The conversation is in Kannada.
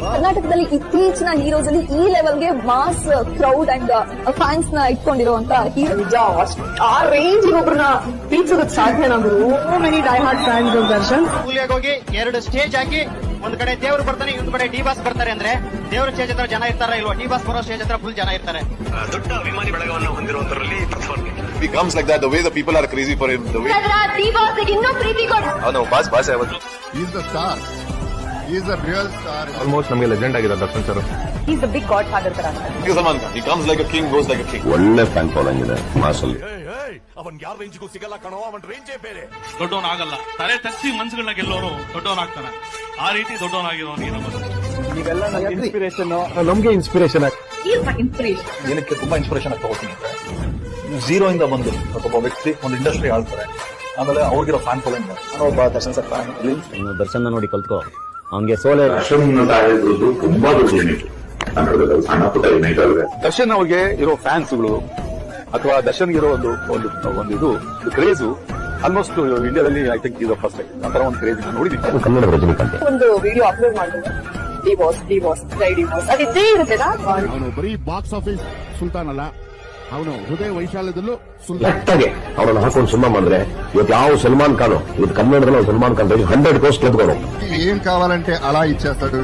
ಕರ್ನಾಟಕದಲ್ಲಿ ಇತ್ತೀಚಿನ ಹೀರೋಸ್ ಅಲ್ಲಿ ಈ ಲೆವೆಲ್ಗೆ ಮಾಸ್ ಕ್ರೌಡ್ ಅಂಡ್ ಫ್ಯಾನ್ಸ್ ನ ಇಟ್ಕೊಂಡಿರುವಂತ ಹೀರೋ ಆ ರೇಂಜ್ ಒಬ್ಬರನ್ನ ಬೀಳ್ಸೋದಕ್ಕೆ ಸಾಧ್ಯನಾ ಗುರು? So many die hard fans Darshan. ಕೂಲಿಯಾಗಿ ಹೋಗಿ 2 ಸ್ಟೇಜ್ ಹಾಕಿ ಒಂದ್ ಕಡೆ ದೇವ್ರು ಬರ್ತಾನೆ, ಇನ್ನೊಂದ್ ಕಡೆ ಡಿ ಬಾಸ್ ಬರ್ತಾರೆ ಅಂದ್ರೆ ದೇವ್ರ ಸ್ಟೇಜ್ ಹತ್ರ ಜನ ಇರ್ತಾರ ಇಲ್ವಾ? ಡಿ ಬಾಸ್ ಬರೋ ಸ್ಟೇಜ್ ಹತ್ರ ಫುಲ್ ಜನ ಇರ್ತಾರೆ. ದೊಡ್ಡ ಅಭಿಮಾನಿ ಬಳಗವನ್ನು ಹೊಂದಿರುವಂತರಲ್ಲಿ He comes like that. The way the people are crazy for him. The way. D boss ಇನ್ನೂ ಪ್ರೀತಿ ಕೊಡು. No, boss. He's the star. He's the real star. Almost ನಮಗೆ ಲೆಜೆಂಡ್ ಆಗಿದೆ Darshan sir. He's the big godfather ತರ. Salman Khan. He comes like a king, goes like a king. ಒಳ್ಳೆ ಫ್ಯಾನ್ ಫಾಲೋಯಿಂಗ್ ಇದೆ ಮಾಸ್ ಅಲ್ಲಿ. ಅವನ್ ಯಾರ ರೇಂಜ್ಗೂ ಸಿಗಲ್ಲ ಕಣೋ, ಅವನ್ ರೇಂಜೇ ಬೇರೆ. ದೊಡ್ಡವನಾಗಲ್ಲ, ತಲೆ ತಗ್ಸಿ ಮನ್ಸುಗಳನ್ನ ಗೆಲ್ಲೋರು ದೊಡ್ಡವನಾಗ್ತಾನೆ. ಆ ರೀತಿ ದೊಡ್ಡವನಾಗಿರೋ ನೀನು ನಮ್ಗೆ ಇನ್ಸ್ಪಿರೇಷನ್ ಏನಕ್ಕೆ ತುಂಬಾ ಇನ್ಸ್ಪಿರೇಷನ್ ಆಗಿ ತಗೋತೀನಿ ಅಂದ್ರೆ, ಝೀರೋ ಇಂದ ಬಂದು ಒಬ್ಬ ವ್ಯಕ್ತಿ ಒಂದು ಇಂಡಸ್ಟ್ರಿ ಆಳ್ತಾರೆ, ಆಮೇಲೆ ಅವ್ರಿಗಿರೋ ಫ್ಯಾನ್ ಫಾಲೋಯಿಂಗ್. ನಾನು ಒಬ್ಬ ದರ್ಶನ್ ಸರ್ ಫ್ಯಾನ್. ದರ್ಶನ್ ನೋಡಿ ಕಲ್ತ್ಕೋ, ಹಂಗೆ ಸೋಲೆ ತುಂಬಾ ದರ್ಶನ್ ಅವ್ರಿಗೆ ಇರೋ ಫ್ಯಾನ್ಸ್ಗಳು ಅಥವಾ ದರ್ಶನ್ ಇರೋ ಒಂದು ಇದು ಕ್ರೇಜು ಆಲ್ಮೋಸ್ಟ್ ಇಂಡಿಯಾದಲ್ಲಿ ಐ ಥಿಂಕ್ ಇದು ಫಸ್ಟ್ ಟೈಮ್ ಆ ತರ ಒಂದು ಕ್ರೇಜ್ ನೋಡಿದ್ದೀನಿ. ಕನ್ನಡ ರಜನಿಕಾಂತ್ ಒಂದು ವಿಡಿಯೋ ಅಪ್ಲೋಡ್ ಮಾಡಿದ್ರೆ ಡಿ ಬಾಸ್ ಅದಿದ್ದೇ ಇರುತ್ತೆನಾ? ಅವನು ಬರೀ ಬಾಕ್ಸ್ ಆಫೀಸ್ ಸುಲ್ತಾನ್ ಅಲ್ಲ, ಅವನು ಹೃದಯ ವೈಶಾಲ್ಯದಲ್ಲೂ ಸುಲ್ತಾನ್. ಕರೆಕ್ಟಾಗಿ ಅವರನ್ನು ಹಾಕೊಂಡು ಸಿನಿಮಾ ಮಾಡಿದ್ರೆ ಇವತ್ತು ಯಾವ ಸಲ್ಮಾನ್ ಖಾನ್, ಇವತ್ತು ಕನ್ನಡದಲ್ಲಿ ಸಲ್ಮಾನ್ ಖಾನ್ 100 ಕೋರ್ಸ್ ಗೆದ್ಕೊಂಡು ఏం కావాలంటే అలా ఇచ్చేస్తాడు.